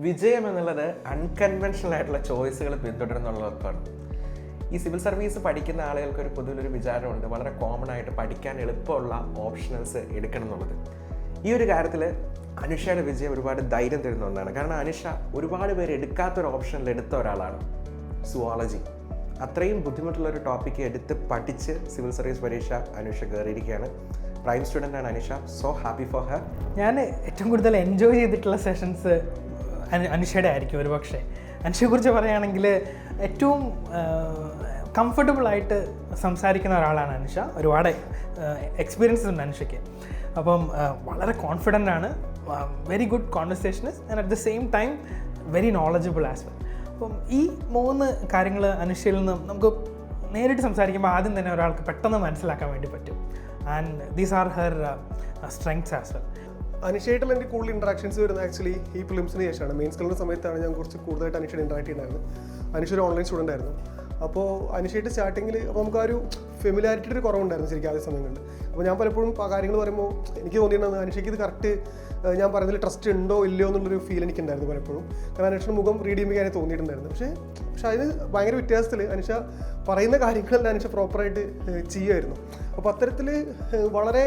വിജയം എന്നുള്ളത് അൺകൺവെൻഷണൽ ആയിട്ടുള്ള ചോയ്സുകൾ പിന്തുടരുന്നുള്ളവർക്കാണ്. ഈ സിവിൽ സർവീസ് പഠിക്കുന്ന ആളുകൾക്ക് ഒരു പൊതുവിലൊരു വിചാരമുണ്ട്, വളരെ കോമൺ ആയിട്ട് പഠിക്കാൻ എളുപ്പമുള്ള ഓപ്ഷണൽസ് എടുക്കണം എന്നുള്ളത്. ഈ ഒരു കാര്യത്തിൽ അനുഷയുടെ വിജയം ഒരുപാട് ധൈര്യം തരുന്ന ഒന്നാണ്. കാരണം അനുഷ ഒരുപാട് പേര് എടുക്കാത്തൊരു ഓപ്ഷനിൽ എടുത്ത ഒരാളാണ് സുവോളജി. അത്രയും ബുദ്ധിമുട്ടുള്ളൊരു ടോപ്പിക്ക് എടുത്ത് പഠിച്ച് സിവിൽ സർവീസ് പരീക്ഷ അനുഷ കയറിയിരിക്കുകയാണ്. പ്രൈം സ്റ്റുഡൻ്റ് ആണ് Anusha. So happy for her. ഞാൻ ഏറ്റവും കൂടുതൽ എൻജോയ് ചെയ്തിട്ടുള്ള സെഷൻസ് അനുഷയുടെ ആയിരിക്കും. ഒരു പക്ഷേ അനുഷയെക്കുറിച്ച് പറയുകയാണെങ്കിൽ ഏറ്റവും കംഫർട്ടബിളായിട്ട് സംസാരിക്കുന്ന ഒരാളാണ് അനുഷ. ഒരുപാട് എക്സ്പീരിയൻസസ് ഉണ്ട് അനുഷയ്ക്ക്. അപ്പം വളരെ കോൺഫിഡൻ്റ് ആണ്, very good conversationist and at the same time very knowledgeable as well. അപ്പം ഈ 3 കാര്യങ്ങൾ അനുഷയിൽ നിന്ന് നമുക്ക് നേരിട്ട് സംസാരിക്കുമ്പോൾ ആദ്യം തന്നെ ഒരാൾക്ക് പെട്ടെന്ന് മനസ്സിലാക്കാൻ വേണ്ടി പറ്റും. And these are her strengths as well. അനുഷയായിട്ടുള്ള എൻ്റെ കൂടുതൽ ഇൻട്രാക്ഷൻസ് വരുന്നത് ആക്ച്വലി ഈ ഫിലിംസിന് ശേഷമാണ്. മെയിൻ സ്കൂളിൻ്റെ സമയത്താണ് ഞാൻ കുറച്ച് കൂടുതലായിട്ട് അനുഷയുടെ ഇൻട്രാക്ട് ചെയ്യുന്നുണ്ടായിരുന്നു. അനുഷ ഒരു ഓൺലൈൻ സ്റ്റുഡൻ്റ് ആയിരുന്നു. അപ്പോൾ അനുഷയായിട്ട് സ്റ്റാർട്ടിങ്ങിൽ അപ്പോൾ നമുക്ക് ആ ഒരു ഫെമിലാരിറ്റിയുടെ ഒരു കുറവുണ്ടായിരുന്നു ശരിക്കും ആദ്യ സമയങ്ങളിൽ. അപ്പോൾ ഞാൻ പലപ്പോഴും ആ കാര്യങ്ങൾ പറയുമ്പോൾ എനിക്ക് തോന്നിയിരുന്നത് അനുഷയ്ക്ക് ഇത് കറക്റ്റ് ഞാൻ പറയുന്നതിൽ ട്രസ്റ്റ് ഉണ്ടോ ഇല്ലയോ എന്നുള്ളൊരു ഫീൽ എനിക്കുണ്ടായിരുന്നു പലപ്പോഴും. കാരണം അനുഷയുടെ മുഖം റീഡ് ചെയ്യുമ്പോൾ ഞാൻ തോന്നിയിട്ടുണ്ടായിരുന്നു. പക്ഷേ അതിന് ഭയങ്കര വ്യത്യാസത്തിൽ അനുഷ പറയുന്ന കാര്യങ്ങളെല്ലാം അനുഷ പ്രോപ്പറായിട്ട് ചെയ്യുമായിരുന്നു. അപ്പോൾ അത്തരത്തിൽ വളരെ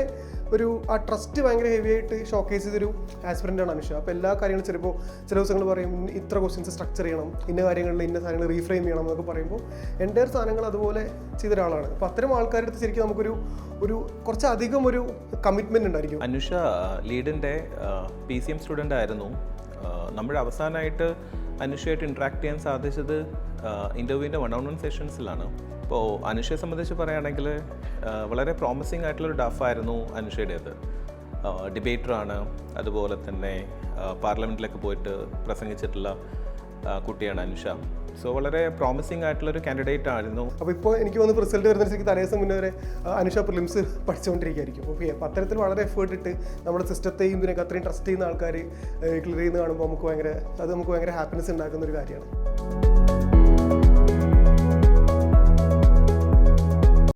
ഒരു ആ ട്രസ്റ്റ് ഭയങ്കര ഹെവി ആയിട്ട് ഷോക്കേസ് ചെയ്തൊരു ആസ്പിറൻ്റാണ് അനുഷ. അപ്പോൾ എല്ലാ കാര്യങ്ങളും ചിലപ്പോൾ ചില ദിവസങ്ങൾ പറയും ഇത്ര ക്വസ്റ്റ്യൻസ് സ്ട്രക്ചർ ചെയ്യണം, ഇന്ന കാര്യങ്ങളിൽ ഇന്ന സാധനങ്ങൾ റീഫ്രെയിം ചെയ്യണം എന്നൊക്കെ പറയുമ്പോൾ എൻ്റെ സാധനങ്ങൾ അതുപോലെ ചെയ്ത ഒരാളാണ്. അപ്പോൾ അത്തരം ആൾക്കാരുടെ അടുത്ത് ശരിക്കും നമുക്കൊരു കുറച്ചധികം ഒരു കമ്മിറ്റ്മെൻറ്റ് ഉണ്ടായിരിക്കും. അനുഷ ലീഡിൻ്റെ PCM സ്റ്റുഡൻ്റ് ആയിരുന്നു. നമ്മുടെ അവസാനമായിട്ട് അനുഷയായിട്ട് ഇൻട്രാക്ട് ചെയ്യാൻ സാധിച്ചത് ഇൻ്റർവ്യൂവിൻ്റെ 1-on-1 സെഷൻസിലാണ്. ഇപ്പോൾ അനുഷയെ സംബന്ധിച്ച് പറയുകയാണെങ്കിൽ വളരെ പ്രോമിസിങ് ആയിട്ടുള്ളൊരു ഡഫായിരുന്നു അനുഷയുടേത്. ഡിബേറ്ററാണ്, അതുപോലെ തന്നെ പാർലമെൻറ്റിലൊക്കെ പോയിട്ട് പ്രസംഗിച്ചിട്ടുള്ള കുട്ടിയാണ് അനുഷ. സോ വളരെ പ്രോമിസിങ് ആയിട്ടുള്ളൊരു കാൻഡിഡേറ്റ് ആയിരുന്നു. അപ്പോൾ ഇപ്പോൾ എനിക്ക് വന്ന് റിസൾട്ട് വരുന്നതിനനുസരിച്ച് തലേദിവസം മുന്നേ വരെ അനുഷ പ്രിലിംസ് പഠിച്ചുകൊണ്ടിരിക്കുകയായിരിക്കും. ഓക്കെ, അപ്പോൾ അത്തരത്തിൽ വളരെ എഫേർട്ട് ഇട്ട് നമ്മുടെ സിസ്റ്റത്തെയും ഇതിനൊക്കെ അത്രയും ട്രസ്റ്റ് ചെയ്യുന്ന ആൾക്കാർ ക്ലിയർ ചെയ്യുന്ന കാണുമ്പോൾ നമുക്ക് ഭയങ്കര ഹാപ്പിനെസ് ഉണ്ടാക്കുന്ന ഒരു കാര്യമാണ്.